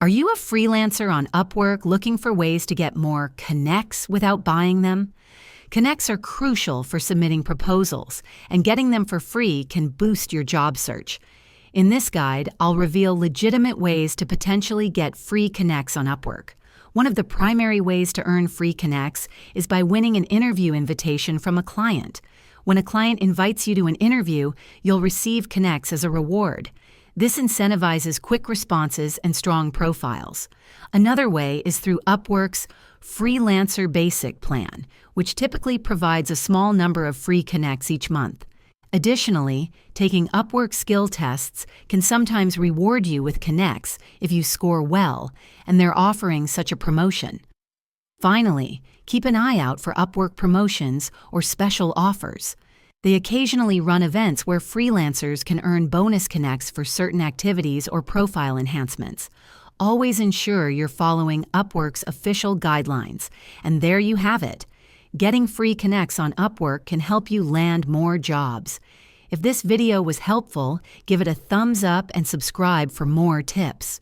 Are you a freelancer on Upwork looking for ways to get more connects without buying them? Connects are crucial for submitting proposals, and getting them for free can boost your job search. In this guide, I'll reveal legitimate ways to potentially get free connects on Upwork. One of the primary ways to earn free connects is by winning an interview invitation from a client. When a client invites you to an interview, you'll receive connects as a reward. This incentivizes quick responses and strong profiles. Another way is through Upwork's Freelancer Basic plan, which typically provides a small number of free connects each month. Additionally, taking Upwork skill tests can sometimes reward you with connects if you score well, and they're offering such a promotion. Finally, keep an eye out for Upwork promotions or special offers. They occasionally run events where freelancers can earn bonus connects for certain activities or profile enhancements. Always ensure you're following Upwork's official guidelines. And there you have it. Getting free connects on Upwork can help you land more jobs. If this video was helpful, give it a thumbs up and subscribe for more tips.